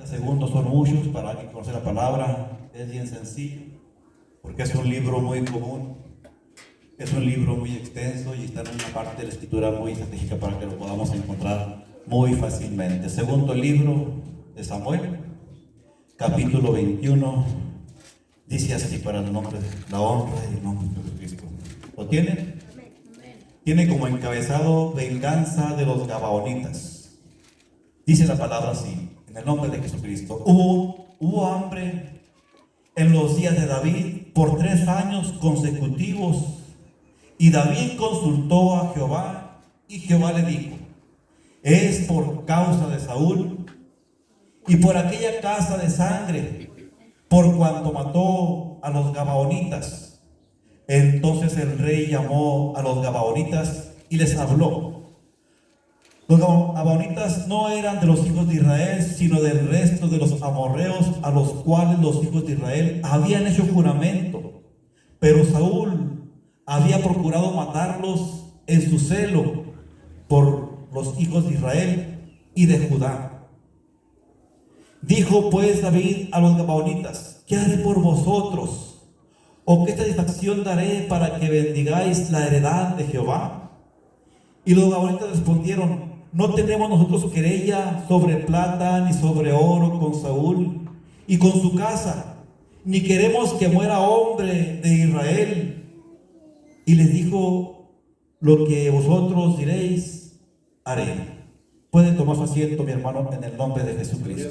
Segundos son muchos para alguien que conoce la palabra. Es bien sencillo, porque es un libro muy común, es un libro muy extenso y está en una parte de la escritura muy estratégica para que lo podamos encontrar muy fácilmente. Segundo libro de Samuel, capítulo 21, dice así: para el nombre, la honra y el nombre de Jesucristo. ¿Lo tienen? Tiene como encabezado: venganza de los Gabaonitas. Dice la palabra así: en el nombre de Jesucristo. Hubo hambre en los días de David por 3 años consecutivos, y David consultó a Jehová, y Jehová le dijo: es por causa de Saúl y por aquella casa de sangre, por cuanto mató a los Gabaonitas. Entonces el rey llamó a los Gabaonitas y les habló. Los Gabaonitas no eran de los hijos de Israel, sino del resto de los amorreos, a los cuales los hijos de Israel habían hecho juramento. Pero Saúl había procurado matarlos en su celo por los hijos de Israel y de Judá. Dijo pues David a los Gabaonitas: ¿qué haré por vosotros? ¿O qué satisfacción daré para que bendigáis la heredad de Jehová? Y los Gabaonitas respondieron: no tenemos nosotros querella sobre plata ni sobre oro con Saúl y con su casa, ni queremos que muera hombre de Israel. Y les dijo: lo que vosotros diréis, haré. Pueden tomar su asiento, mi hermano, en el nombre de Jesucristo.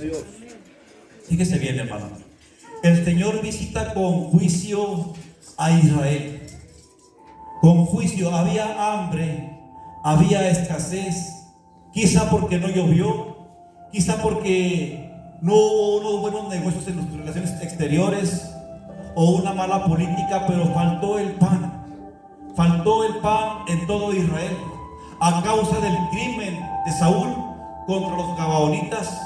Fíjese bien, mi hermano. El Señor visita con juicio a Israel. Con juicio. Había hambre, había escasez. Quizá porque no llovió, quizá porque no hubo unos buenos negocios en las relaciones exteriores, o una mala política, pero faltó el pan en todo Israel, a causa del crimen de Saúl contra los Gabaonitas,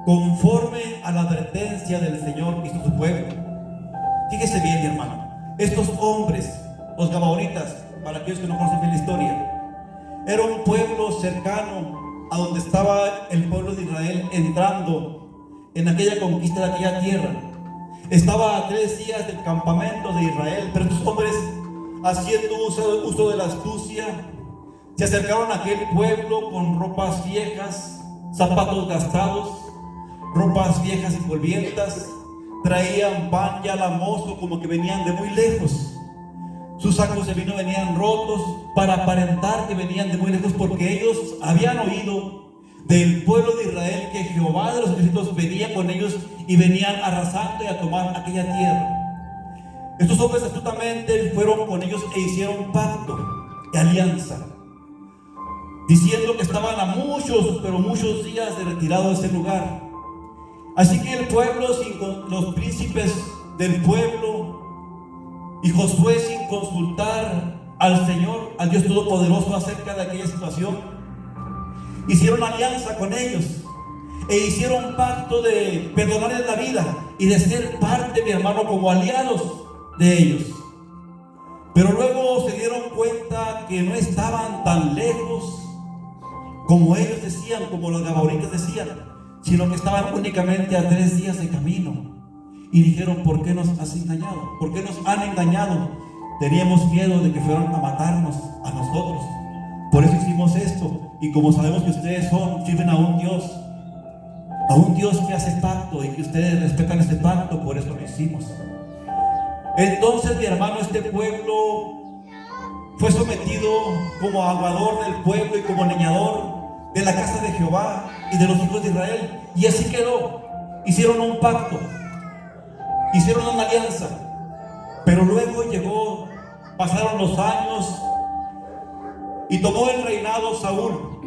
conforme a la advertencia del Señor y su pueblo. Fíjese bien, mi hermano, estos hombres, los Gabaonitas, para aquellos que no conocen bien la historia, era un pueblo cercano a donde estaba el pueblo de Israel entrando en aquella conquista de aquella tierra. Estaba a 3 días del campamento de Israel, pero estos hombres, haciendo uso de la astucia, se acercaron a aquel pueblo con ropas viejas, zapatos gastados, ropas viejas y polvientas. Traían pan ya lamoso, como que venían de muy lejos. Sus sacos de vino venían rotos para aparentar que venían de muy lejos, porque ellos habían oído del pueblo de Israel que Jehová de los ejércitos venía con ellos y venían arrasando y a tomar aquella tierra. Estos hombres astutamente fueron con ellos e hicieron pacto y alianza, diciendo que estaban a muchos, pero muchos días de retirado de ese lugar. Así que el pueblo, los príncipes del pueblo, y Josué, sin consultar al Señor, al Dios Todopoderoso, acerca de aquella situación, hicieron alianza con ellos e hicieron pacto de perdonarles la vida y de ser parte, mi hermano, como aliados de ellos. Pero luego se dieron cuenta que no estaban tan lejos como ellos decían, como los Gabaonitas decían, sino que estaban únicamente a 3 días de camino. Y dijeron: ¿por qué nos has engañado? ¿Por qué nos han engañado? Teníamos miedo de que fueran a matarnos a nosotros. Por eso hicimos esto. Y como sabemos que ustedes sirven a un Dios que hace pacto, y que ustedes respetan ese pacto, por eso lo hicimos. Entonces, mi hermano, este pueblo fue sometido como aguador del pueblo y como leñador de la casa de Jehová y de los hijos de Israel. Y así quedó. Hicieron un pacto, hicieron una alianza. Pero luego pasaron los años y tomó el reinado Saúl.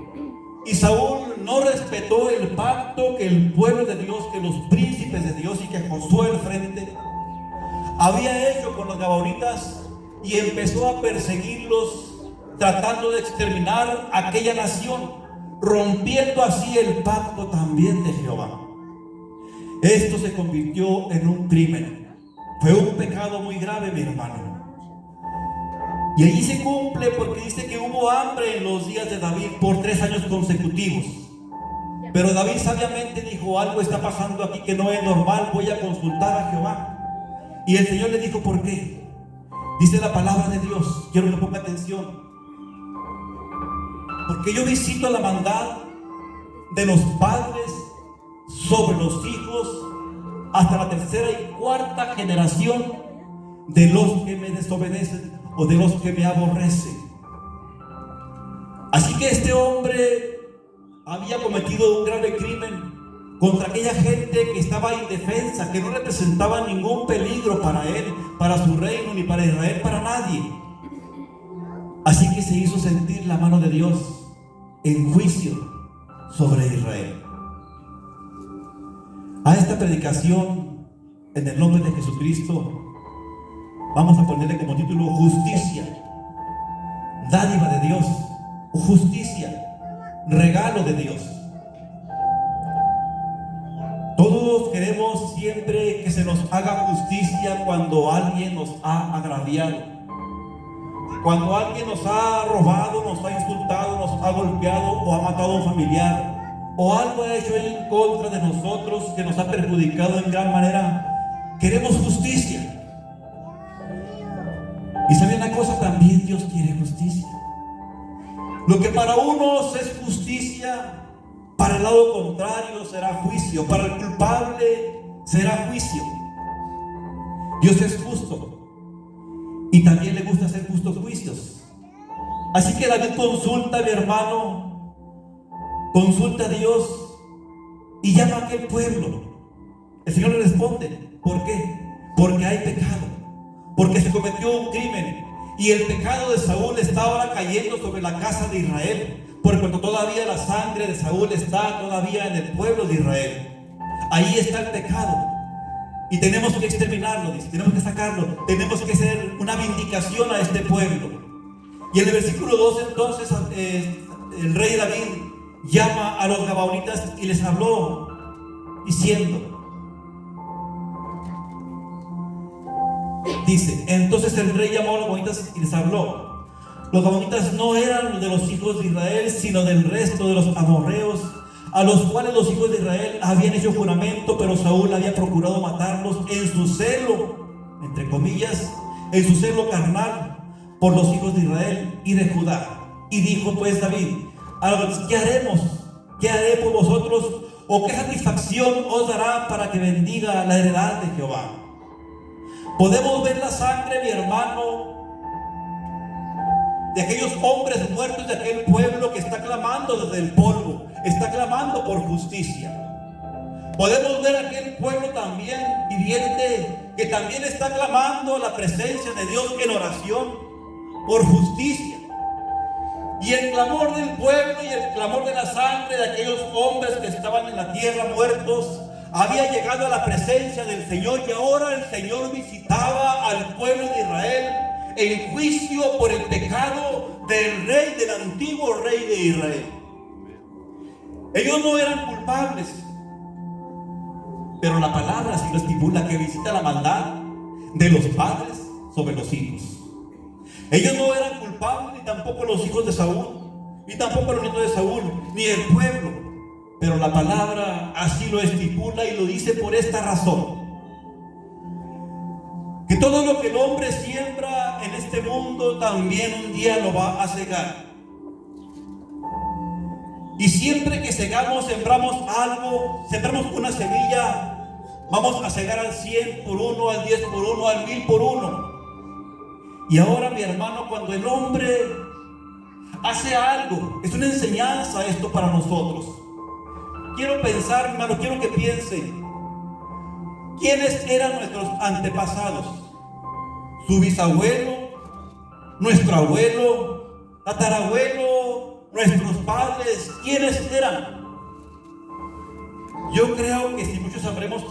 Y Saúl no respetó el pacto que el pueblo de Dios, que los príncipes de Dios y que Josué al frente había hecho con los Gabaonitas, y empezó a perseguirlos, tratando de exterminar aquella nación, rompiendo así el pacto también de Jehová. Esto se convirtió en un crimen. Fue un pecado muy grave, mi hermano. Y allí se cumple, porque dice que hubo hambre en los días de David por 3 años consecutivos. Pero David sabiamente dijo: algo está pasando aquí que no es normal, voy a consultar a Jehová. Y el Señor le dijo: ¿por qué? Dice la palabra de Dios, quiero que ponga atención: porque yo visito la maldad de los padres sobre los hijos hasta la tercera y cuarta generación de los que me desobedecen o de los que me aborrecen. Así que este hombre había cometido un grave crimen contra aquella gente que estaba indefensa, que no representaba ningún peligro para él, para su reino, ni para Israel, para nadie. Así que se hizo sentir la mano de Dios en juicio sobre Israel. A esta predicación, en el nombre de Jesucristo, vamos a ponerle como título: justicia, dádiva de Dios, justicia, regalo de Dios. Todos queremos siempre que se nos haga justicia cuando alguien nos ha agraviado, cuando alguien nos ha robado, nos ha insultado, nos ha golpeado o ha matado a un familiar, o algo ha hecho en contra de nosotros que nos ha perjudicado en gran manera. Queremos justicia. Y sabe una cosa, también Dios quiere justicia. Lo que para unos es justicia, para el lado contrario será juicio. Para el culpable será juicio. Dios es justo y también le gusta hacer justos juicios. Así que David consulta a mi hermano, consulta a Dios y llama a aquel pueblo. El Señor le responde: ¿por qué? Porque hay pecado, porque se cometió un crimen. Y el pecado de Saúl está ahora cayendo sobre la casa de Israel, por cuanto todavía la sangre de Saúl está todavía en el pueblo de Israel. Ahí está el pecado y tenemos que exterminarlo, dice, tenemos que sacarlo, tenemos que hacer una vindicación a este pueblo. Y en el versículo 2 entonces el rey David llama a los gabaonitas y les habló diciendo, dice: entonces el rey llamó a los gabaonitas y les habló. Los gabaonitas no eran de los hijos de Israel, sino del resto de los amorreos, a los cuales los hijos de Israel habían hecho juramento, pero Saúl había procurado matarlos en su celo, entre comillas, en su celo carnal, por los hijos de Israel y de Judá. Y dijo pues David: ¿qué haremos? ¿Qué haré por vosotros? ¿O qué satisfacción os dará para que bendiga la heredad de Jehová? Podemos ver la sangre, mi hermano, de aquellos hombres muertos de aquel pueblo que está clamando desde el polvo, está clamando por justicia. Podemos ver aquel pueblo también viviente que también está clamando la presencia de Dios en oración por justicia. Y el clamor del pueblo y el clamor de la sangre de aquellos hombres que estaban en la tierra muertos había llegado a la presencia del Señor, y ahora el Señor visitaba al pueblo de Israel en juicio por el pecado del rey, del antiguo rey de Israel. Ellos no eran culpables, pero la palabra sí lo estipula, que visita la maldad de los padres sobre los hijos. Ellos no eran culpables, ni tampoco los hijos de Saúl, ni tampoco los nietos de Saúl, ni el pueblo. Pero la palabra así lo estipula y lo dice por esta razón: que todo lo que el hombre siembra en este mundo también un día lo va a cegar. Y siempre que segamos, sembramos algo, sembramos una semilla, vamos a cegar al 100 por uno, al 10 por uno, al 1000 por uno. Y ahora, mi hermano, cuando el hombre hace algo, es una enseñanza esto para nosotros. Quiero pensar, hermano, quiero que piensen: ¿quiénes eran nuestros antepasados? Su bisabuelo, nuestro abuelo, tatarabuelo, nuestros padres. ¿Quiénes eran? Yo creo que si muchos sabremos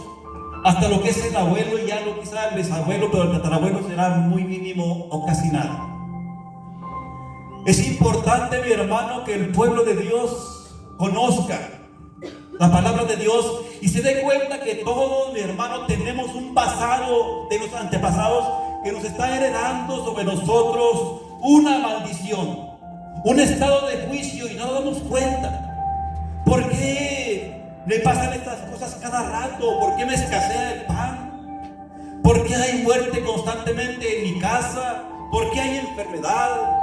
hasta lo que es el abuelo, y ya lo quizá el bisabuelo, pero el tatarabuelo será muy mínimo o casi nada. Es importante, mi hermano, que el pueblo de Dios conozca la palabra de Dios y se dé cuenta que todos, mi hermano, tenemos un pasado de los antepasados que nos está heredando sobre nosotros una maldición, un estado de juicio, y no nos damos cuenta. ¿Por qué Me pasan estas cosas cada rato. ¿Por qué me escasea el pan? ¿Por qué hay muerte constantemente en mi casa? ¿Por qué hay enfermedad?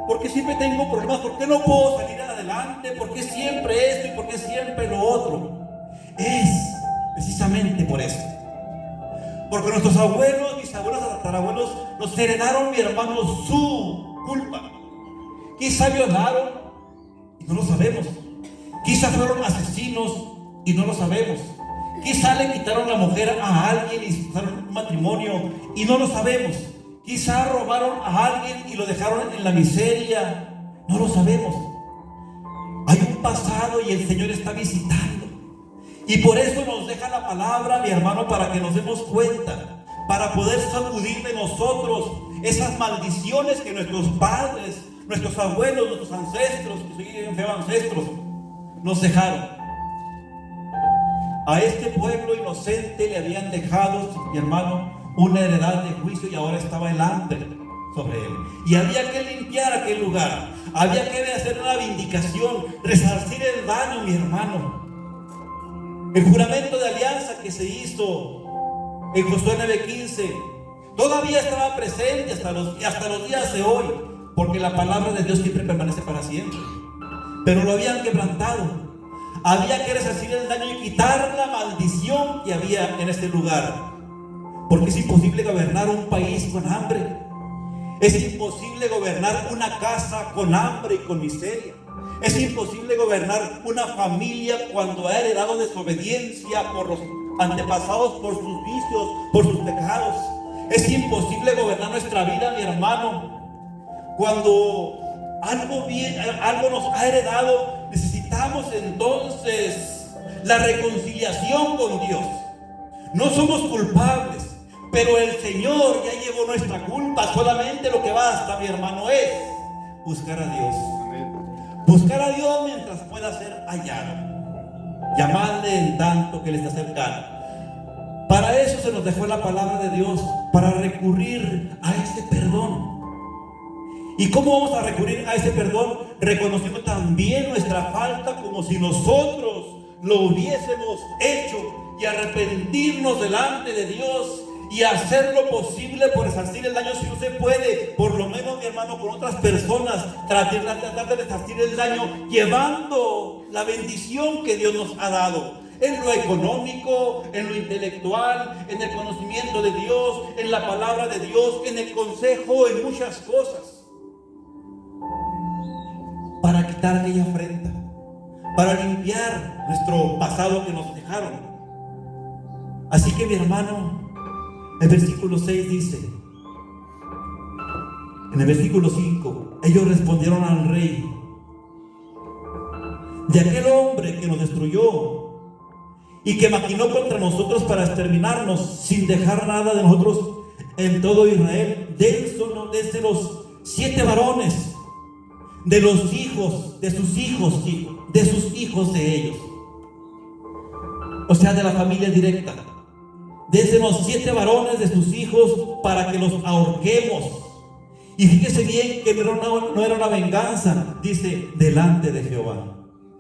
¿Por qué siempre tengo problemas? ¿Por qué no puedo salir adelante? ¿Por qué siempre esto y por qué siempre lo otro? Es precisamente por eso. Porque nuestros abuelos, bisabuelos, tatarabuelos nos heredaron, mi hermano, su culpa. Quizá violaron y no lo sabemos. Quizá fueron asesinos y no lo sabemos. Quizá le quitaron la mujer a alguien y hicieron un matrimonio y no lo sabemos. Quizá robaron a alguien y lo dejaron en la miseria. No lo sabemos. Hay un pasado y el Señor está visitando. Y por eso nos deja la palabra, mi hermano, para que nos demos cuenta, para poder sacudir de nosotros esas maldiciones que nuestros padres, nuestros abuelos, nuestros ancestros, que siguen feos ancestros, nos dejaron. A este pueblo inocente le habían dejado, mi hermano, una heredad de juicio y ahora estaba el hambre sobre él. Y había que limpiar aquel lugar, había que hacer una vindicación, resarcir el daño, mi hermano. El juramento de alianza que se hizo en Josué 9:15 todavía estaba presente hasta los días de hoy, porque la palabra de Dios siempre permanece para siempre. Pero lo habían quebrantado. Había que resarcir el daño y quitar la maldición que había en este lugar, porque es imposible gobernar un país con hambre. Es imposible gobernar una casa con hambre y con miseria. Es imposible gobernar una familia cuando ha heredado desobediencia por los antepasados, por sus vicios, por sus pecados. Es imposible gobernar nuestra vida, mi hermano, cuando algo nos ha heredado. Necesitamos entonces la reconciliación con Dios. No somos culpables, pero el Señor ya llevó nuestra culpa. Solamente lo que basta, mi hermano, es buscar a Dios. Buscar a Dios mientras pueda ser hallado. Llamarle en tanto que Él está cercano. Para eso se nos dejó la palabra de Dios, para recurrir a ese perdón. ¿Y cómo vamos a recurrir a ese perdón? Reconociendo también nuestra falta, como si nosotros lo hubiésemos hecho, y arrepentirnos delante de Dios y hacer lo posible por resarcir el daño. Si no se puede, por lo menos, mi hermano, con otras personas, tratar de resarcir el daño, llevando la bendición que Dios nos ha dado, en lo económico, en lo intelectual, en el conocimiento de Dios, en la palabra de Dios, en el consejo, en muchas cosas, para quitar aquella afrenta, para limpiar nuestro pasado que nos dejaron. Así que, mi hermano, el versículo 6 dice, en el versículo 5, ellos respondieron al rey: de aquel hombre que nos destruyó y que maquinó contra nosotros para exterminarnos sin dejar nada de nosotros en todo Israel, desde los 7 varones, de los hijos, de sus hijos de ellos, o sea, de la familia directa. Desde los 7 varones de sus hijos para que los ahorquemos. Y fíjese bien que no era una venganza, dice, delante de Jehová.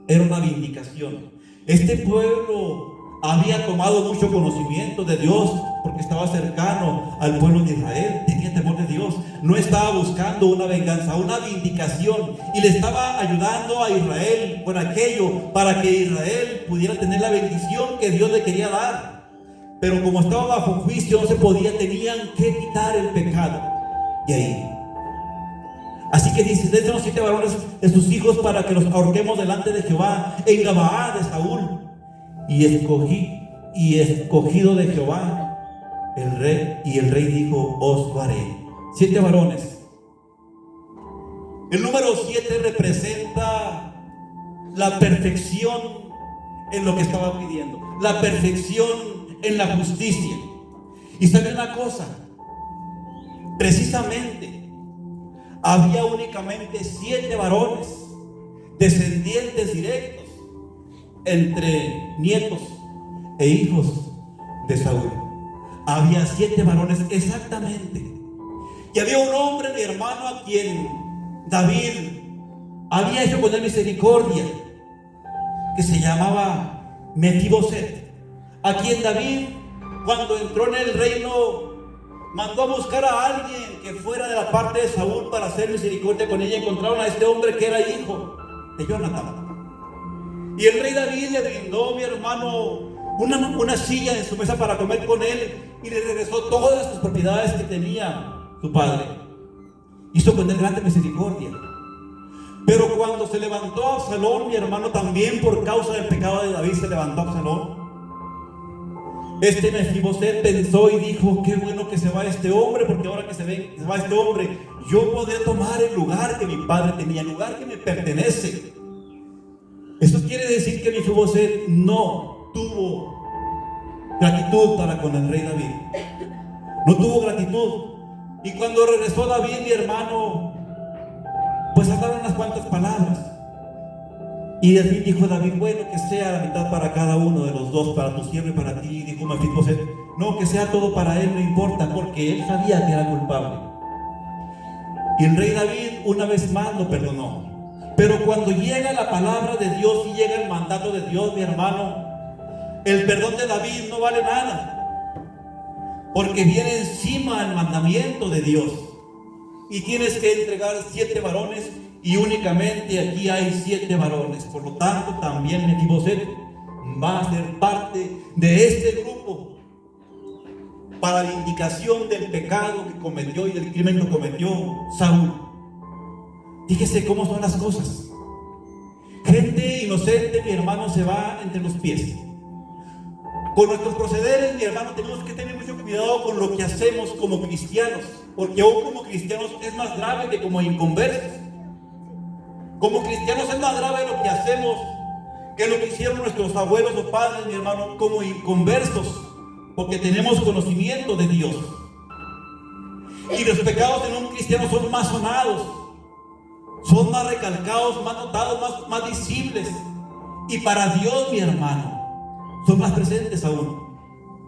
Era una vindicación. Este pueblo había tomado mucho conocimiento de Dios porque estaba cercano al pueblo de Israel, tenía temor de Dios, no estaba buscando una venganza, una vindicación, y le estaba ayudando a Israel con aquello para que Israel pudiera tener la bendición que Dios le quería dar. Pero como estaba bajo juicio, no se podía, tenían que quitar el pecado. Y ahí. Así que dice, desde los 7 varones de sus hijos para que los ahorquemos delante de Jehová en Gabaa de Saúl. Y escogido de Jehová el rey. Y el rey dijo: os lo haré. 7 varones. El número 7 representa la perfección en lo que estaba pidiendo. La perfección en la justicia. Y sabe una cosa, precisamente había únicamente 7 varones descendientes directos entre nietos e hijos de Saúl. Había 7 varones exactamente. Y había un hombre, mi hermano, a quien David había hecho con él misericordia, que se llamaba Mefiboset, a quien David, cuando entró en el reino, mandó a buscar a alguien que fuera de la parte de Saúl para hacer misericordia con ella. Encontraron a este hombre que era hijo de Jonatán. Y el rey David le brindó, mi hermano, una silla en su mesa para comer con él, y le regresó todas las propiedades que tenía su padre. Hizo con él grande misericordia. Pero cuando se levantó Absalón, mi hermano, también por causa del pecado de David se levantó Absalón. Este Mefiboset pensó y dijo: qué bueno que se va este hombre, porque ahora que se va este hombre, yo podré tomar el lugar que mi padre tenía, el lugar que me pertenece. Eso quiere decir que Mefiboset no tuvo gratitud para con el rey David. No tuvo gratitud. Y cuando regresó David, mi hermano, pues hablaron unas cuantas palabras. Y David dijo: David, bueno, que sea la mitad para cada uno de los dos, para tu siervo y para ti. Y dijo Mefiboset: no, que sea todo para él, no importa, porque él sabía que era culpable. Y el rey David una vez más lo perdonó. Pero cuando llega la palabra de Dios y llega el mandato de Dios, mi hermano, el perdón de David no vale nada, porque viene encima el mandamiento de Dios. Y tienes que entregar 7 varones, y únicamente aquí hay 7 varones. Por lo tanto, también Mefiboset va a ser parte de este grupo para la indicación del pecado que cometió y del crimen que cometió Saúl. Fíjese cómo son las cosas. Gente inocente, mi hermano, se va entre los pies. Con nuestros procederes, mi hermano, tenemos que tener mucho cuidado con lo que hacemos como cristianos, porque aún como cristianos es más grave que como inconversos. Como cristianos es más grave lo que hacemos que lo que hicieron nuestros abuelos o padres, mi hermano, como inconversos, porque tenemos conocimiento de Dios. Y los pecados en un cristiano son más sonados, son más recalcados, más notados, más visibles. Y para Dios, mi hermano, son más presentes aún,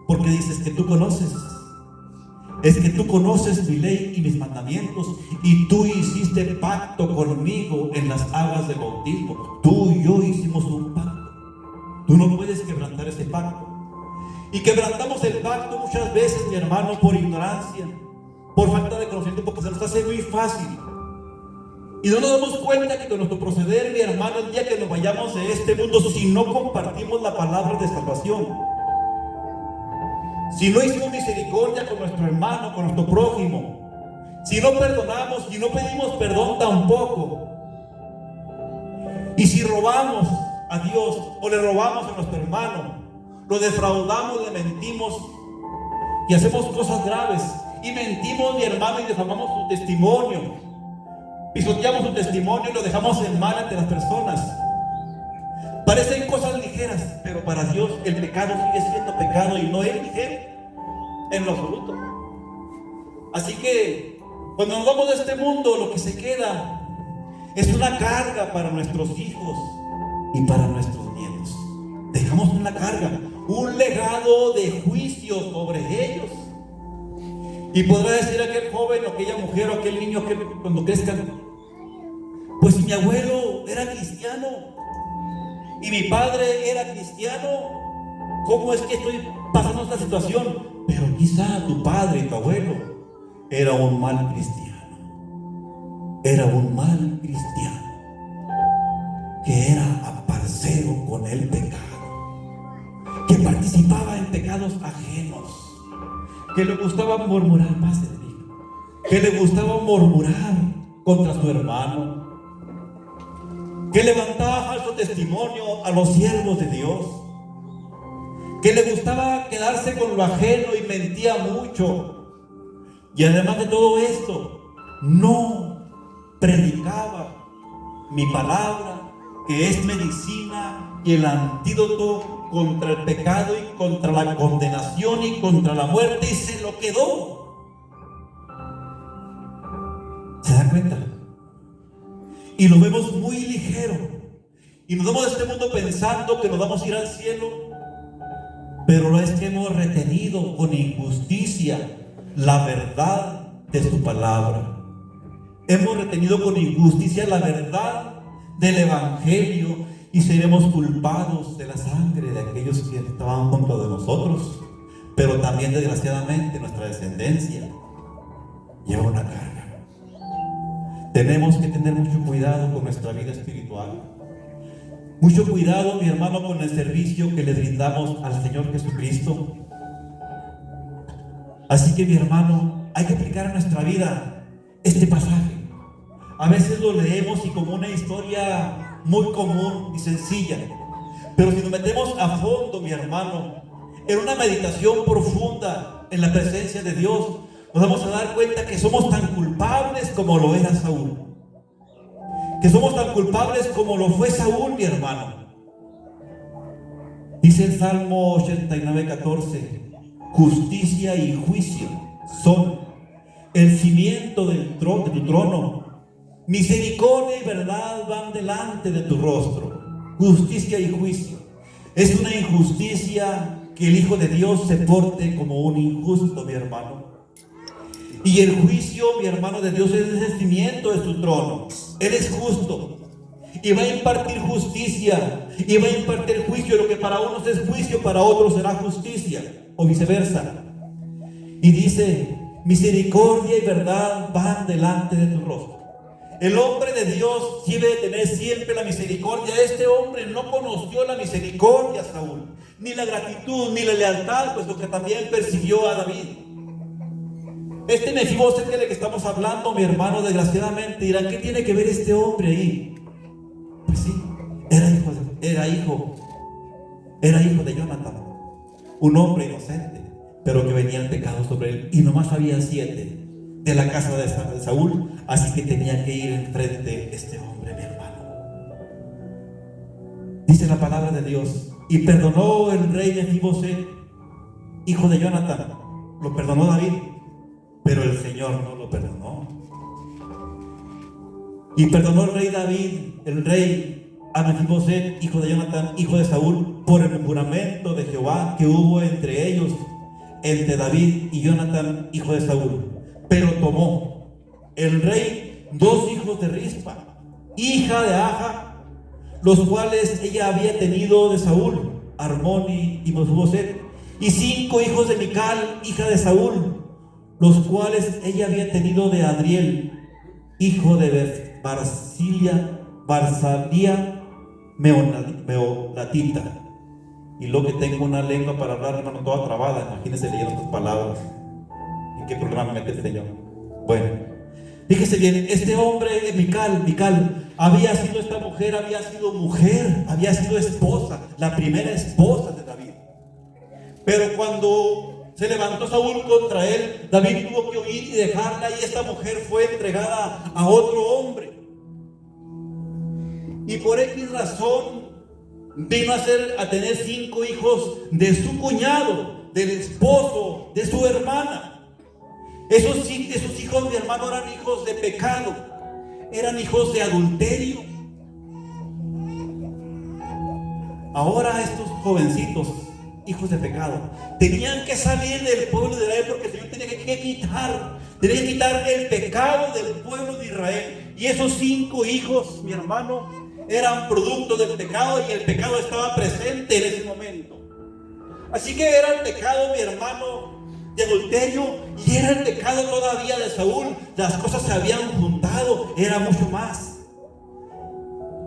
porque dices que tú conoces. Es que tú conoces mi ley y mis mandamientos, y tú hiciste pacto conmigo en las aguas del bautismo. Tú y yo hicimos un pacto. Tú no puedes quebrantar ese pacto. Y quebrantamos el pacto muchas veces, mi hermano, por ignorancia, por falta de conocimiento, porque se nos hace muy fácil. Y no nos damos cuenta que con nuestro proceder, mi hermano, el día que nos vayamos de este mundo, si no compartimos la palabra de salvación, si no hicimos misericordia con nuestro hermano, con nuestro prójimo, si no perdonamos, si no pedimos perdón tampoco, y si robamos a Dios o le robamos a nuestro hermano, lo defraudamos, le mentimos y hacemos cosas graves, y mentimos, mi hermano, y difamamos su testimonio, pisoteamos su testimonio y lo dejamos en mal ante las personas. Parecen cosas ligeras, pero para Dios el pecado sigue siendo pecado y no es ligero en lo absoluto. Así que cuando nos vamos de este mundo, lo que se queda es una carga para nuestros hijos y para nuestros nietos. Dejamos una carga, un legado de juicio sobre ellos. Y podrá decir aquel joven o aquella mujer o aquel niño que cuando crezcan: pues mi abuelo era cristiano y mi padre era cristiano, ¿cómo es que estoy pasando esta situación? Pero quizá tu padre y tu abuelo era un mal cristiano. Era un mal cristiano que era aparcero con el pecado, que participaba en pecados ajenos, que le gustaba murmurar, más de mí, que le gustaba murmurar contra su hermano, que levantaba falso testimonio a los siervos de Dios, que le gustaba quedarse con lo ajeno y mentía mucho. Y además de todo esto, no predicaba mi palabra, que es medicina y el antídoto contra el pecado y contra la condenación y contra la muerte, y se lo quedó. ¿Se da cuenta? Y lo vemos muy ligero, y nos vamos de este mundo pensando que nos vamos a ir al cielo, pero no es que hemos retenido con injusticia la verdad de su palabra. Hemos retenido con injusticia la verdad del evangelio, y seremos culpados de la sangre de aquellos que estaban junto de nosotros, pero también desgraciadamente nuestra descendencia lleva una carga. Tenemos que tener mucho cuidado con nuestra vida espiritual, mucho cuidado, mi hermano, con el servicio que le brindamos al Señor Jesucristo. Así que, mi hermano, hay que aplicar a nuestra vida este pasaje. A veces lo leemos y como una historia muy común y sencilla, pero si nos metemos a fondo, mi hermano, en una meditación profunda en la presencia de Dios, nos vamos a dar cuenta que somos tan culpables como lo era Saúl, que somos tan culpables como lo fue Saúl, mi hermano. Dice el Salmo 89:14: justicia y juicio son el cimiento de tu trono. Misericordia y verdad van delante de tu rostro. Justicia y juicio. Es una injusticia que el Hijo de Dios se porte como un injusto, mi hermano. Y el juicio, mi hermano, de Dios es el cimiento de su trono. Él es justo y va a impartir justicia y va a impartir juicio. Lo que para unos es juicio, para otros será justicia, o viceversa. Y dice: misericordia y verdad van delante de tu rostro. El hombre de Dios debe tener siempre la misericordia. Este hombre no conoció la misericordia, Saúl, ni la gratitud, ni la lealtad, puesto que también persiguió a David. Este Mefiboset del que estamos hablando, mi hermano, desgraciadamente dirán: ¿qué tiene que ver este hombre ahí? Pues sí, era hijo de Jonatán, un hombre inocente, pero que venía el pecado sobre él, y nomás había 7 de la casa de Saúl, así que tenía que ir enfrente de este hombre, mi hermano. Dice la palabra de Dios: y perdonó el rey Mefiboset, hijo de Jonatán. Lo perdonó David, pero el Señor no lo perdonó. Y perdonó el rey a Mefiboset, hijo de Jonatán, hijo de Saúl, por el juramento de Jehová que hubo entre ellos, entre David y Jonatán, hijo de Saúl. Pero tomó el rey 2 hijos de Rispa, hija de Aja, los cuales ella había tenido de Saúl, Armoni y Mefiboset, y 5 hijos de Mical, hija de Saúl, los cuales ella había tenido de Adriel, hijo de Barsalía Meolatita. Y lo que tengo una lengua para hablar, hermano, toda trabada. Imagínense leyendo estas palabras. ¿En qué programa mete el Señor? Bueno, fíjese bien, este hombre, Mical, esta mujer había sido esposa, la primera esposa de David. Pero cuando se levantó Saúl contra él, David tuvo que huir y dejarla, y esta mujer fue entregada a otro hombre. Y por X razón vino a tener 5 hijos de su cuñado, del esposo de su hermana. Esos hijos, mi hermano, eran hijos de pecado, eran hijos de adulterio. Ahora estos jovencitos, hijos de pecado, tenían que salir del pueblo de Israel, porque el Señor tenía que quitar el pecado del pueblo de Israel. Y esos 5 hijos, mi hermano, eran producto del pecado, y el pecado estaba presente en ese momento. Así que era el pecado, mi hermano, de adulterio, y era el pecado todavía de Saúl. Las cosas se habían juntado, era mucho más.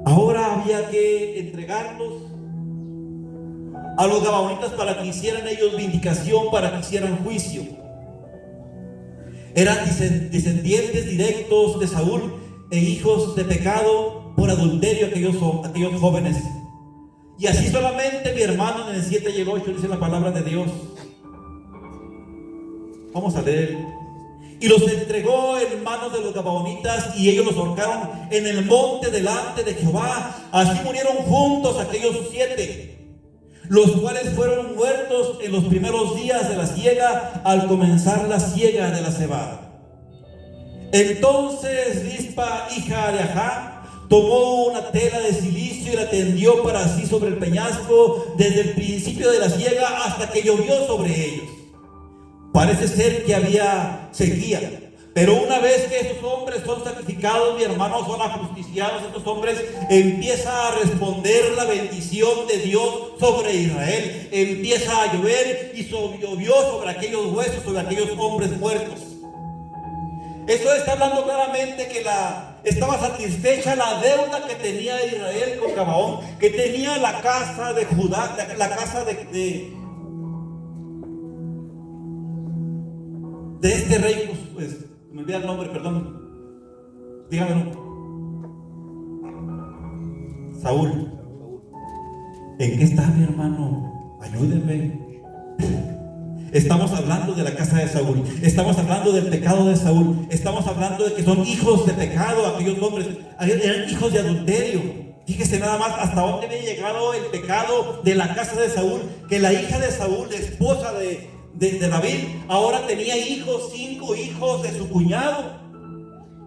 Ahora había que entregarlos a los gabaonitas para que hicieran ellos vindicación, para que hicieran juicio. Eran descendientes directos de Saúl e hijos de pecado por adulterio aquellos jóvenes. Y así solamente, mi hermano, en el 7 y el 8 dice la palabra de Dios. Vamos a leer. Y los entregó en manos de los gabaonitas, y ellos los ahorcaron en el monte delante de Jehová. Así murieron juntos aquellos 7, los cuales fueron muertos en los primeros días de la siega, al comenzar la siega de la cebada. Entonces Rispa, hija de Ajá, tomó una tela de silicio y la tendió para sí sobre el peñasco, desde el principio de la siega hasta que llovió sobre ellos. Parece ser que había sequía, Pero una vez que esos hombres son sacrificados, mi hermano, son ajusticiados, estos hombres empieza a responder la bendición de Dios sobre Israel. Empieza a llover y llovió sobre aquellos huesos, sobre aquellos hombres muertos. Eso está hablando claramente que estaba satisfecha la deuda que tenía Israel con Gabaón, que tenía la casa de Judá, la casa de este rey, pues, me olvida el nombre, perdón. Dígamelo. Saúl. ¿En qué está, mi hermano? Ayúdenme. Estamos hablando de la casa de Saúl. Estamos hablando del pecado de Saúl. Estamos hablando de que son hijos de pecado. Aquellos hombres eran hijos de adulterio. Fíjese nada más hasta dónde había llegado el pecado de la casa de Saúl, que la hija de Saúl, la esposa de David, ahora tenía hijos, 5 hijos de su cuñado.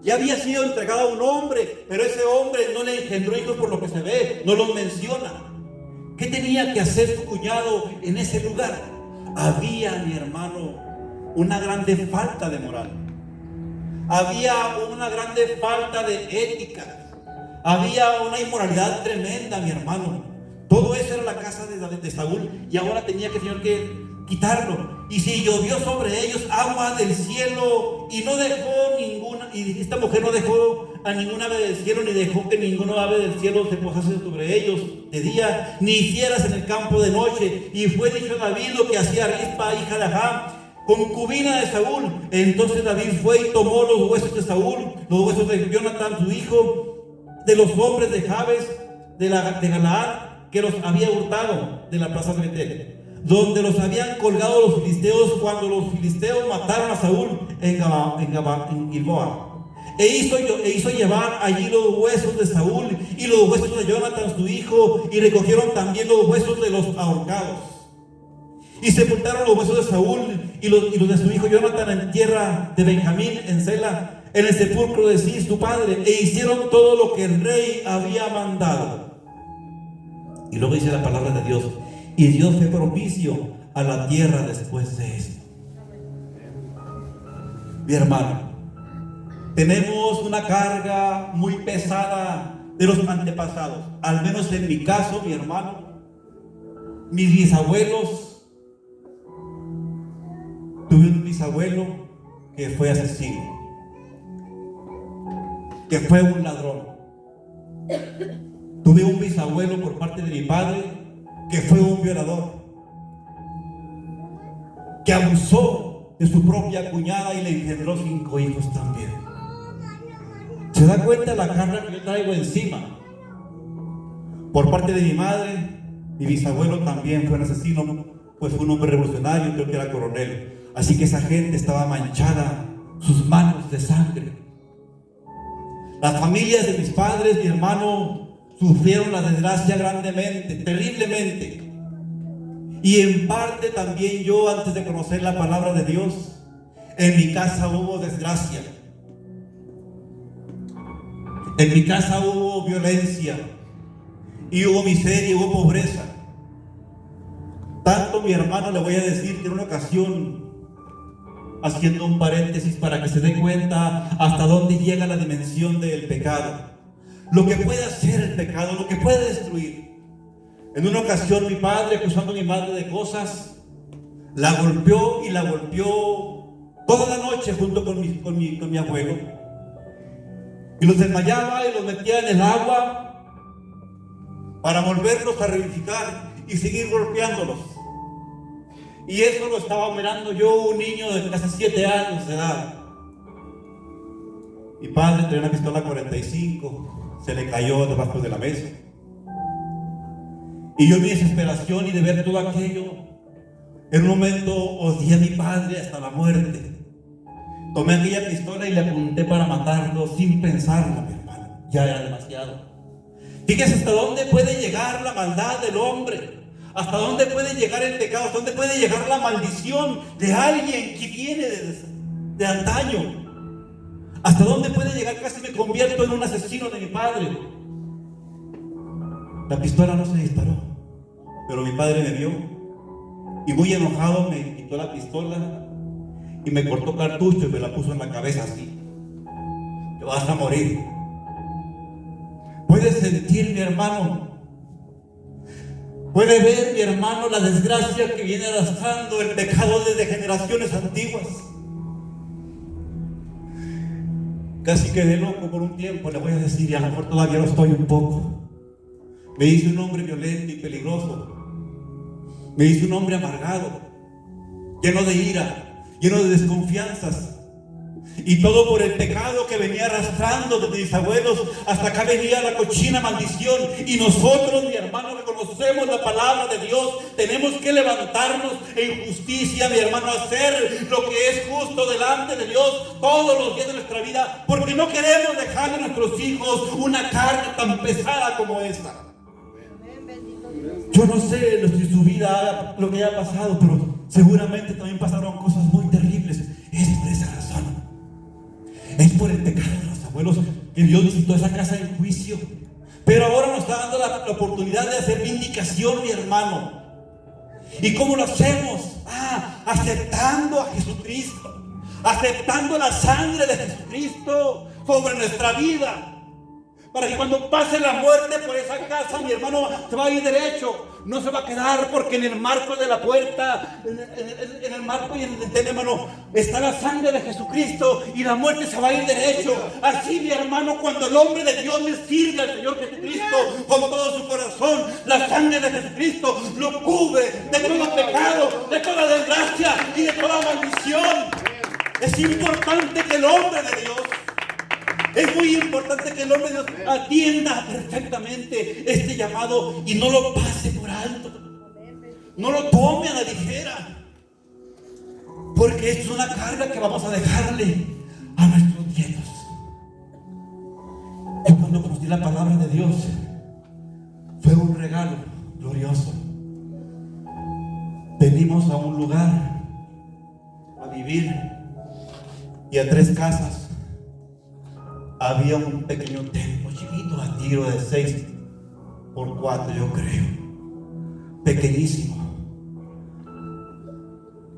Ya había sido entregado a un hombre, pero ese hombre no le engendró hijos por lo que se ve, no los menciona. ¿Qué tenía que hacer su cuñado en ese lugar? Había, mi hermano, una grande falta de moral. Había una grande falta de ética. Había una inmoralidad tremenda, mi hermano. Todo eso era la casa de Saúl, y ahora tenía que el Señor que quitarlo. Y si llovió sobre ellos agua del cielo y no dejó ninguna, y esta mujer no dejó a ninguna ave del cielo, ni dejó que ninguna ave del cielo se posase sobre ellos de día, ni fieras en el campo de noche. Y fue dicho a David lo que hacía Rispa, hija de Ajab, concubina de Saúl. Entonces David fue y tomó los huesos de Saúl, los huesos de Jonatán su hijo, de los hombres de Jabes de Galaad, que los había hurtado de la plaza de Betel, donde los habían colgado los filisteos cuando los filisteos mataron a Saúl en Gilboa. E hizo llevar allí los huesos de Saúl y los huesos de Jonatán su hijo, y recogieron también los huesos de los ahorcados. Y sepultaron los huesos de Saúl y los de su hijo Jonatán en tierra de Benjamín, en Sela, en el sepulcro de Cis su padre, e hicieron todo lo que el rey había mandado. Y luego dice la palabra de Dios: y Dios fue propicio a la tierra después de esto. Mi hermano, tenemos una carga muy pesada de los antepasados. Al menos en mi caso, mi hermano, mis bisabuelos, tuve un bisabuelo que fue asesino, que fue un ladrón. Tuve un bisabuelo por parte de mi padre que fue un violador, que abusó de su propia cuñada y le engendró 5 hijos también. ¿Se da cuenta la carga que yo traigo encima? Por parte de mi madre, mi bisabuelo también fue un asesino, pues fue un hombre revolucionario, creo que era coronel. Así que esa gente estaba manchada, sus manos de sangre. Las familias de mis padres, mi hermano, sufrieron la desgracia grandemente, terriblemente. Y en parte también yo, antes de conocer la palabra de Dios, en mi casa hubo desgracia. En mi casa hubo violencia, y hubo miseria, y hubo pobreza. Tanto, mi hermano, le voy a decir que en una ocasión, haciendo un paréntesis para que se dé cuenta hasta dónde llega la dimensión del pecado, lo que puede hacer el pecado, lo que puede destruir. En una ocasión mi padre, acusando a mi madre de cosas, la golpeó y la golpeó toda la noche junto con mi abuelo, y los desmayaba y los metía en el agua para volverlos a revivificar y seguir golpeándolos. Y eso lo estaba mirando yo, un niño de casi 7 años de edad. Mi padre tenía una pistola 45, se le cayó debajo de la mesa. Y yo, en mi desesperación y de ver todo aquello, en un momento odié a mi padre hasta la muerte. Tomé aquella pistola y le apunté para matarlo sin pensarlo, mi hermano. Ya era demasiado. Fíjese hasta dónde puede llegar la maldad del hombre, hasta dónde puede llegar el pecado, hasta dónde puede llegar la maldición de alguien que viene de antaño. Hasta dónde puede llegar, casi me convierto en un asesino de mi padre. La pistola no se disparó, pero mi padre me vio y muy enojado me quitó la pistola y me cortó cartucho y me la puso en la cabeza así. Te vas a morir. Puedes sentir, mi hermano, puede ver, mi hermano, la desgracia que viene arrastrando el pecado desde generaciones antiguas. Casi quedé loco por un tiempo, le voy a decir, y a lo mejor todavía lo estoy un poco. Me hice un hombre violento y peligroso. Me hice un hombre amargado, lleno de ira, lleno de desconfianzas. Y todo por el pecado que venía arrastrando desde mis abuelos. Hasta acá venía la cochina maldición. Y nosotros, mi hermano, que conocemos la palabra de Dios, tenemos que levantarnos en justicia, mi hermano, hacer lo que es justo delante de Dios todos los días de nuestra vida, porque no queremos dejarle a nuestros hijos una carga tan pesada como esta. Yo no sé si su vida, lo que haya pasado, pero seguramente también pasaron cosas muy terribles. Es por esa razón. Es por el pecado de los abuelos que Dios visitó esa casa en juicio. Pero ahora nos está dando la oportunidad de hacer vindicación, mi hermano. ¿Y cómo lo hacemos? Aceptando a Jesucristo, aceptando la sangre de Jesucristo sobre nuestra vida. Para que cuando pase la muerte por esa casa, mi hermano se va a ir derecho. No se va a quedar, porque en el marco de la puerta, en el marco y en el dintel, hermano, está la sangre de Jesucristo, y la muerte se va a ir derecho. Así, mi hermano, cuando el hombre de Dios le sirve al Señor Jesucristo con todo su corazón, la sangre de Jesucristo lo cubre de todo pecado, de toda desgracia y de toda maldición. Es importante que el hombre de Dios, es muy importante que el hombre de Dios atienda perfectamente este llamado y no lo pase por alto. No lo tome a la ligera, porque es una carga que vamos a dejarle a nuestros nietos. Yo, cuando conocí la palabra de Dios, fue un regalo glorioso. Venimos a un lugar a vivir, y a 3 casas había un pequeño templo chiquito, a tiro de 6x4, yo creo, pequeñísimo.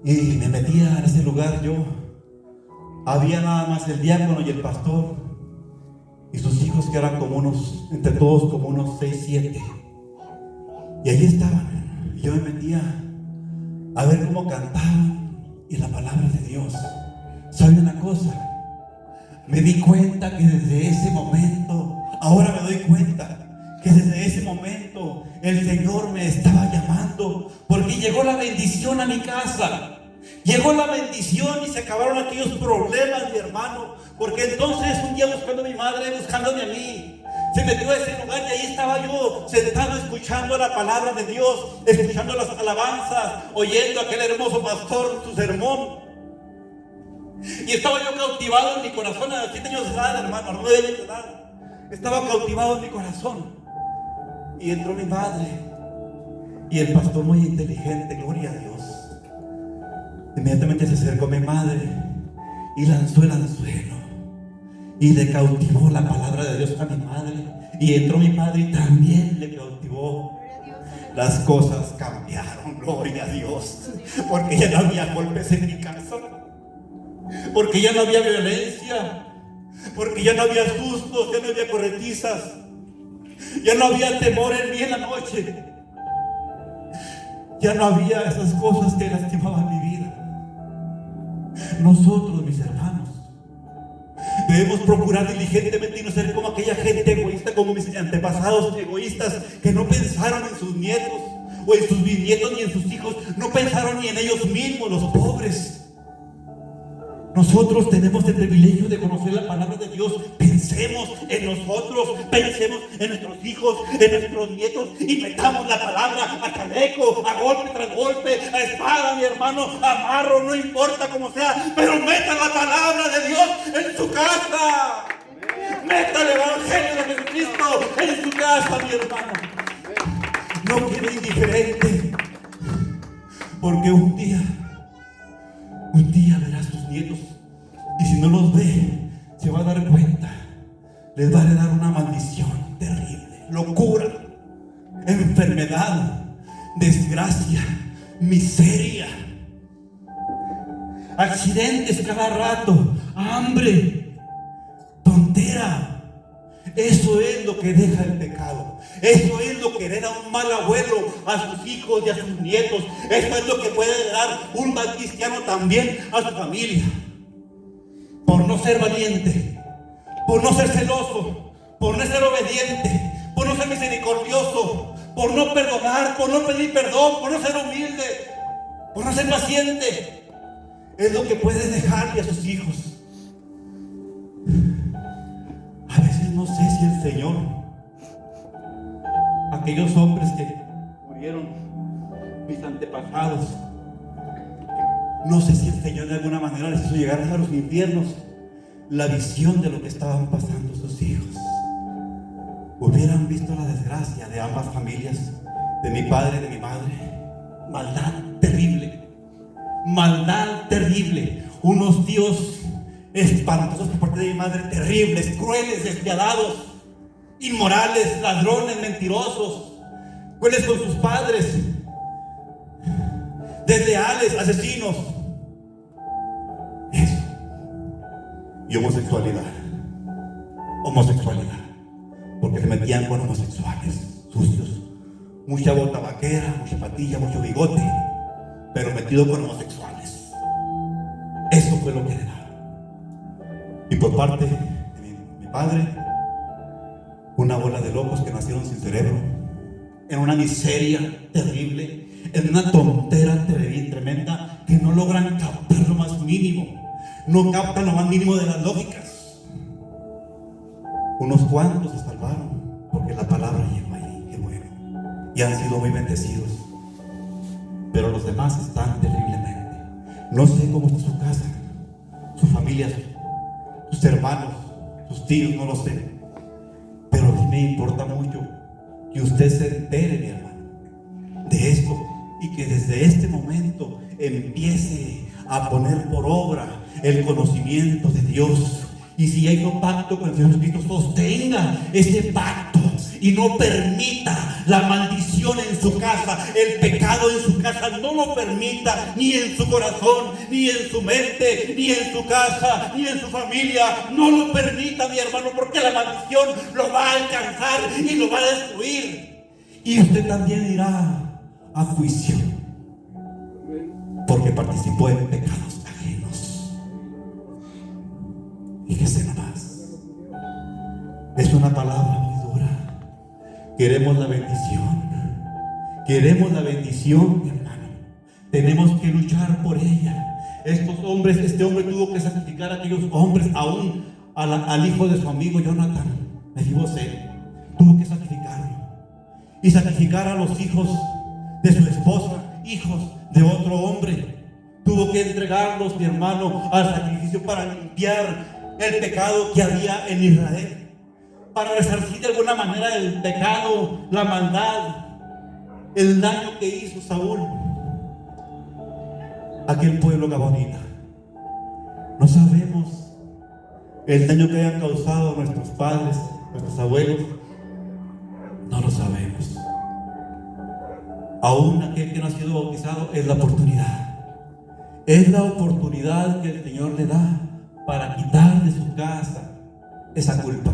Y me metía en ese lugar yo. Había nada más el diácono y el pastor y sus hijos, que eran como unos, entre todos como unos 6, 7. Y allí estaban. Y yo me metía a ver cómo cantaban y la palabra de Dios. ¿Sabe una cosa? Me di cuenta que desde ese momento, ahora me doy cuenta que desde ese momento el Señor me estaba llamando, porque llegó la bendición a mi casa. Llegó la bendición y se acabaron aquellos problemas, mi hermano. Porque entonces un día, buscando a mi madre, buscándome a mí, se metió a ese lugar, y ahí estaba yo sentado escuchando la palabra de Dios, escuchando las alabanzas, oyendo a aquel hermoso pastor su sermón. Y estaba yo cautivado en mi corazón a los 7 años de edad, hermano, a los 9 años de edad. Estaba cautivado en mi corazón. Y entró mi madre y el pastor, muy inteligente, gloria a Dios, inmediatamente se acercó a mi madre y lanzó el anzuelo y le cautivó la palabra de Dios a mi madre. Y entró mi padre y también le cautivó. Las cosas cambiaron, gloria a Dios, porque ya no había golpes en mi casa, porque ya no había violencia, porque ya no había sustos, ya no había corretizas, ya no había temor en mí en la noche, ya no había esas cosas que lastimaban mi vida. Nosotros, mis hermanos, debemos procurar diligentemente y no ser como aquella gente egoísta, como mis antepasados egoístas, que no pensaron en sus nietos o en sus bisnietos ni en sus hijos, no pensaron ni en ellos mismos, los pobres. Nosotros tenemos el privilegio de conocer la palabra de Dios. Pensemos en nosotros, pensemos en nuestros hijos, en nuestros nietos, y metamos la palabra a chaleco, a golpe tras golpe, a espada, mi hermano, a marro, no importa cómo sea, pero meta la palabra de Dios en su casa. Meta el evangelio de Jesucristo en su casa, mi hermano. No quede indiferente, porque un día verá a sus nietos, y si no los ve, se va a dar cuenta, les va a heredar una maldición terrible, locura, enfermedad, desgracia, miseria. accidentes cada rato, hambre, tontera. Eso es lo que deja el pecado. Eso es lo que hereda un mal abuelo a sus hijos y a sus nietos. Eso es lo que puede heredar un mal cristiano también a su familia. Por no ser valiente, por no ser celoso, por no ser obediente, por no ser misericordioso, por no perdonar, por no pedir perdón, por no ser humilde, por no ser paciente. Es lo que puede dejarle a sus hijos. A veces no sé si el Señor, aquellos hombres que murieron, mis antepasados, no sé si el Señor de alguna manera les hizo llegar a los infiernos la visión de lo que estaban pasando sus hijos. Hubieran visto la desgracia de ambas familias, de mi padre y de mi madre. Maldad terrible, unos tíos espantosos por parte de mi madre, terribles, crueles, despiadados, inmorales, ladrones, mentirosos, crueles con sus padres, desleales, asesinos. Eso. Y homosexualidad, porque se metían con homosexuales sucios, mucha bota vaquera, mucha patilla, mucho bigote, pero metido con homosexuales. Eso fue lo que heredaron. Y por parte de mi padre, una bola de locos que nacieron sin cerebro, en una miseria terrible, en una tontera tremenda, que no logran captar lo más mínimo, no captan lo más mínimo de las lógicas. Unos cuantos se salvaron porque la palabra llegó ahí, qué bueno, y han sido muy bendecidos, pero los demás están terriblemente. No sé cómo está su casa, su familia, sus hermanos, sus tíos, no lo sé, pero a mí me importa mucho que usted se entere, mi hermano, de esto, y que desde este momento empiece a poner por obra el conocimiento de Dios. Y si hay un pacto con el Señor Jesucristo, sostenga ese pacto y no permita la maldición en su casa, el pecado en su casa, no lo permita, ni en su corazón, ni en su mente, ni en su casa, ni en su familia. No lo permita, mi hermano, porque la maldición lo va a alcanzar y lo va a destruir. Y usted también irá a juicio, porque participó en pecados ajenos. Fíjese nomás, es una palabra muy dura. Queremos la bendición, mi hermano. Tenemos que luchar por ella. Este hombre tuvo que sacrificar a aquellos hombres, aún al hijo de su amigo Jonathan, Mefibosé, tuvo que sacrificarlo, y sacrificar a los hijos de su esposa, hijos de otro hombre. Tuvo que entregarlos, mi hermano, al sacrificio para limpiar el pecado que había en Israel, para resarcir de alguna manera el pecado, la maldad, el daño que hizo Saúl a aquel pueblo gabonita. No sabemos el daño que hayan causado nuestros padres, nuestros abuelos, no lo sabemos. Aún aquel que no ha sido bautizado, es la oportunidad que el Señor le da para quitar de su casa esa culpa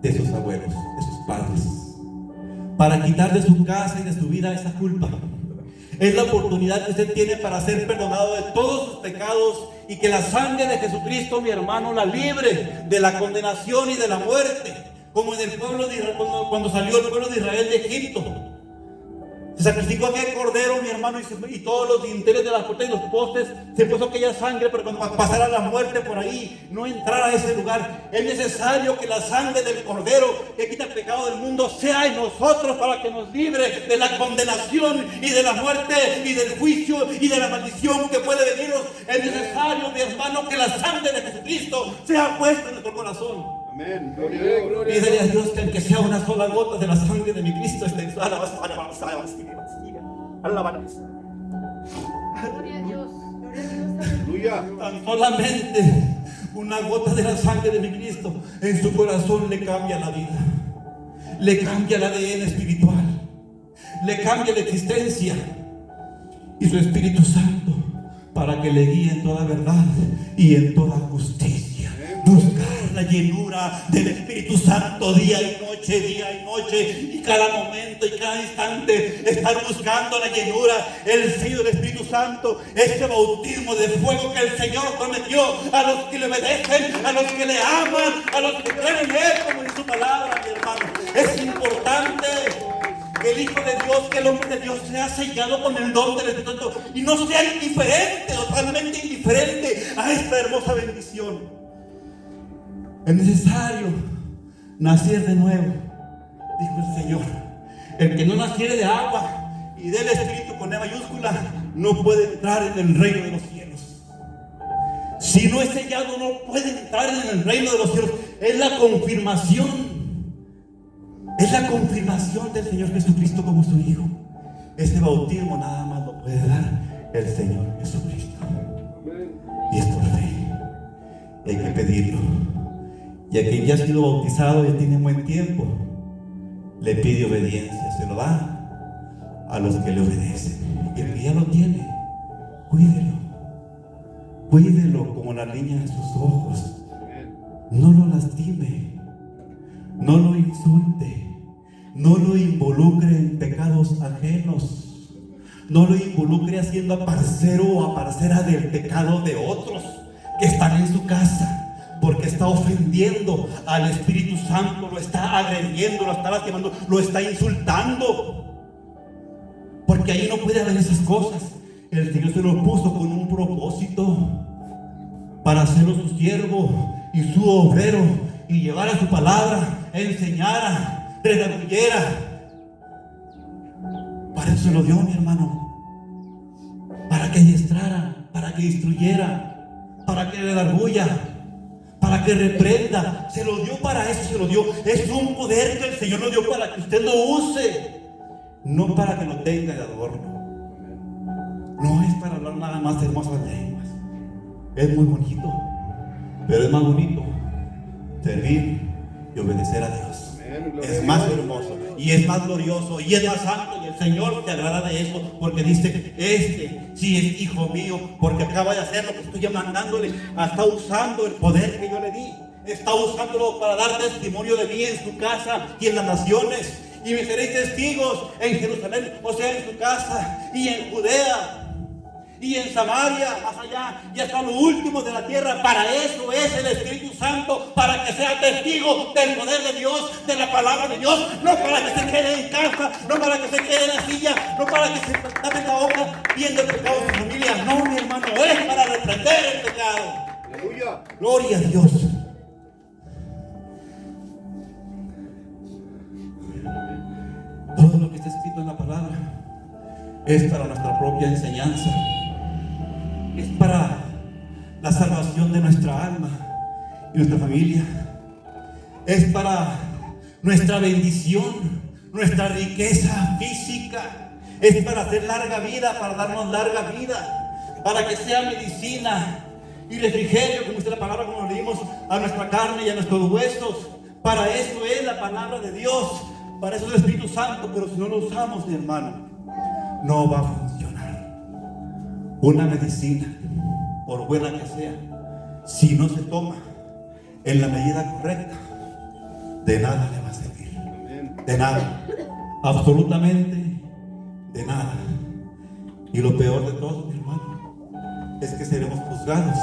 de sus abuelos, de sus padres, para quitar de su casa y de su vida esa culpa. Es la oportunidad que usted tiene para ser perdonado de todos sus pecados, y que la sangre de Jesucristo, mi hermano, la libre de la condenación y de la muerte, como en el pueblo de Israel, cuando salió el pueblo de Israel de Egipto. Se sacrificó aquel cordero, mi hermano, y todos los dinteles de las puertas y los postes, se puso aquella sangre, pero cuando pasara la muerte por ahí, no entrara a ese lugar. Es necesario que la sangre del cordero que quita el pecado del mundo sea en nosotros, para que nos libre de la condenación y de la muerte y del juicio y de la maldición que puede venirnos. Es necesario, mi hermano, que la sangre de Jesucristo sea puesta en nuestro corazón. Amén. Gloria. Pídele a Dios que aunque sea una sola gota de la sangre de mi Cristo esté. Gloria a Dios. Aleluya. Tan solamente una gota de la sangre de mi Cristo en su corazón le cambia la vida, le cambia el ADN espiritual, le cambia la existencia, y su Espíritu Santo para que le guíe en toda verdad y en toda justicia. Buscar la llenura del Espíritu Santo día y noche, y cada momento y cada instante estar buscando la llenura, el sello del Espíritu Santo, ese bautismo de fuego que el Señor prometió a los que le obedecen, a los que le aman, a los que creen en Él, como dice su palabra, mi hermano. Es importante que el Hijo de Dios, que el hombre de Dios sea sellado con el don del Espíritu Santo y no sea indiferente, totalmente indiferente a esta hermosa bendición. Es necesario nacer de nuevo, dijo el Señor. El que no naciere de agua y del Espíritu con E mayúscula no puede entrar en el reino de los cielos. Si no es sellado, no puede entrar en el reino de los cielos. Es la confirmación del Señor Jesucristo como su Hijo. Ese bautismo nada más lo puede dar el Señor Jesucristo. Y es por fe. Y hay que pedirlo. Y a quien ya ha sido bautizado y tiene buen tiempo, le pide obediencia, se lo da a los que le obedecen. Y el que ya lo tiene, cuídelo como la niña de sus ojos. No lo lastime, no lo insulte, no lo involucre en pecados ajenos, no lo involucre haciendo aparcero o aparcera del pecado de otros que están en su casa. Porque está ofendiendo al Espíritu Santo, lo está agrediendo, lo está lastimando, lo está insultando. Porque ahí no puede haber esas cosas. El Señor se lo puso con un propósito: para hacerlo su siervo y su obrero, y llevar a su palabra, enseñara, redaguyera. Para eso se lo dio, mi hermano. Para que adiestrara, para que instruyera, para que redarguya, para que reprenda. Se lo dio para eso, se lo dio. Es un poder que el Señor nos dio para que usted lo use, no para que lo tenga de adorno. No es para hablar nada más de hermosas lenguas. Es muy bonito, pero es más bonito servir y obedecer a Dios. Es más hermoso y es más glorioso y es más santo, y el Señor se agrada de eso, porque dice: este sí es hijo mío, porque acaba de hacer lo que estoy mandándole. Está usando el poder que yo le di, está usándolo para dar testimonio de mí en su casa y en las naciones. Y me seréis testigos en Jerusalén, o sea, en su casa, y en Judea, y en Samaria, más allá, y hasta lo último de la tierra. Para eso es el Espíritu Santo, para que sea testigo del poder de Dios, de la palabra de Dios. No para que se quede en casa, no para que se quede en la silla, no para que se tape la boca viendo el pecado de su familia. No, mi hermano, es para reprender el pecado. Aleluya. Gloria a Dios. Todo lo que está escrito en la palabra es para nuestra propia enseñanza, es para la salvación de nuestra alma y nuestra familia, es para nuestra bendición, nuestra riqueza física, es para hacer larga vida, para darnos larga vida, para que sea medicina y refrigerio, como dice la palabra, como lo leímos, a nuestra carne y a nuestros huesos. Para eso es la palabra de Dios, para eso es el Espíritu Santo. Pero si no lo usamos, mi hermano, no va a funcionar. Una medicina, por buena que sea, si no se toma en la medida correcta, de nada le va a servir. De nada, absolutamente de nada. Y lo peor de todo, mi hermano, es que seremos juzgados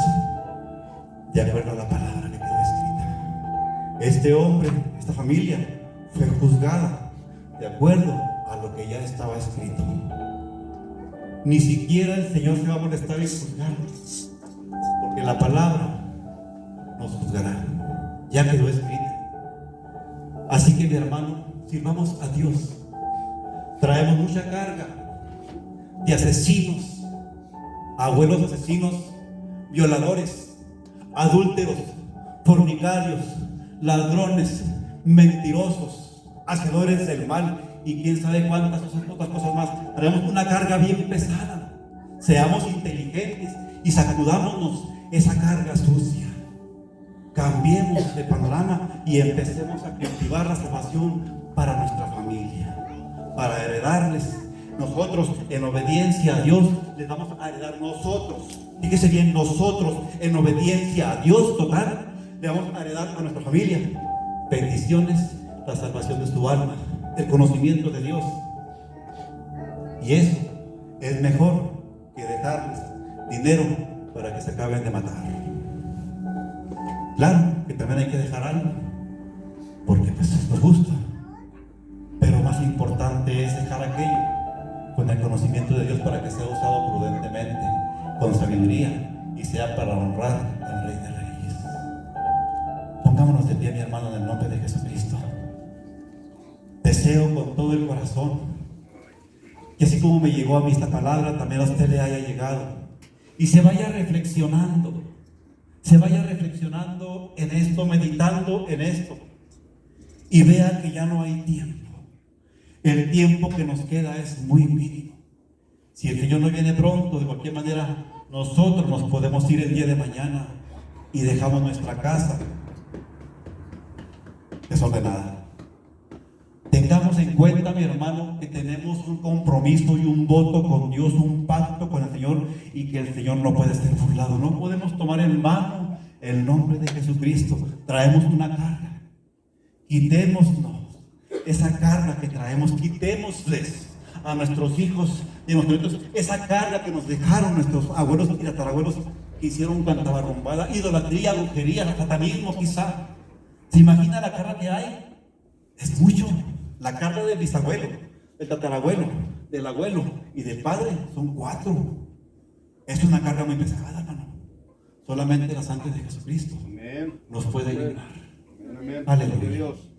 de acuerdo a la palabra que quedó escrita. Este hombre, esta familia, fue juzgada de acuerdo a lo que ya estaba escrito. Ni siquiera el Señor se va a molestar en juzgarnos, porque la palabra nos juzgará, ya quedó escrita. Así que, mi hermano, sirvamos a Dios. Traemos mucha carga de asesinos, abuelos asesinos, violadores, adúlteros, fornicarios, ladrones, mentirosos, hacedores del mal, y quién sabe cuántas otras cosas más. Traemos una carga bien pesada. Seamos inteligentes y sacudámonos esa carga sucia. Cambiemos de panorama y empecemos a cultivar la salvación para nuestra familia, para heredarles Nosotros, en obediencia a Dios, les vamos a heredar nosotros. Fíjese bien, nosotros, en obediencia a Dios total, le vamos a heredar a nuestra familia bendiciones, la salvación de su alma, el conocimiento de Dios. Y eso es mejor que dejarles dinero para que se acaben de matar. Claro que también hay que dejar algo, porque pues nos gusta, pero más importante es dejar aquello con el conocimiento de Dios para que sea usado prudentemente, con sabiduría, y sea para honrar al Rey de Reyes. Pongámonos de pie, mi hermano, en el nombre de Jesucristo. Deseo con todo el corazón que así como me llegó a mí esta palabra, también a usted le haya llegado y se vaya reflexionando en esto, meditando en esto, y vea que ya no hay tiempo. El tiempo que nos queda es muy mínimo. Si el Señor no viene pronto, de cualquier manera nosotros nos podemos ir el día de mañana y dejamos nuestra casa desordenada. Tengamos en cuenta, mi hermano, que tenemos un compromiso y un voto con Dios, un pacto con el Señor, y que el Señor no puede ser burlado. No podemos tomar en vano el nombre de Jesucristo. Traemos una carga. Quitémonos esa carga que traemos, quitémosles a nuestros hijos y a nuestros nietos esa carga que nos dejaron nuestros abuelos y tatarabuelos, que hicieron cuanta barrumbada, idolatría, brujería, satanismo quizá. ¿Se imagina la carga que hay? Es mucho. La carga del bisabuelo, del tatarabuelo, del abuelo y del padre son 4. Es una carga muy pesada, hermano. Solamente la sangre de Jesucristo Amén. nos puede librar. Amén. Aleluya. Dios.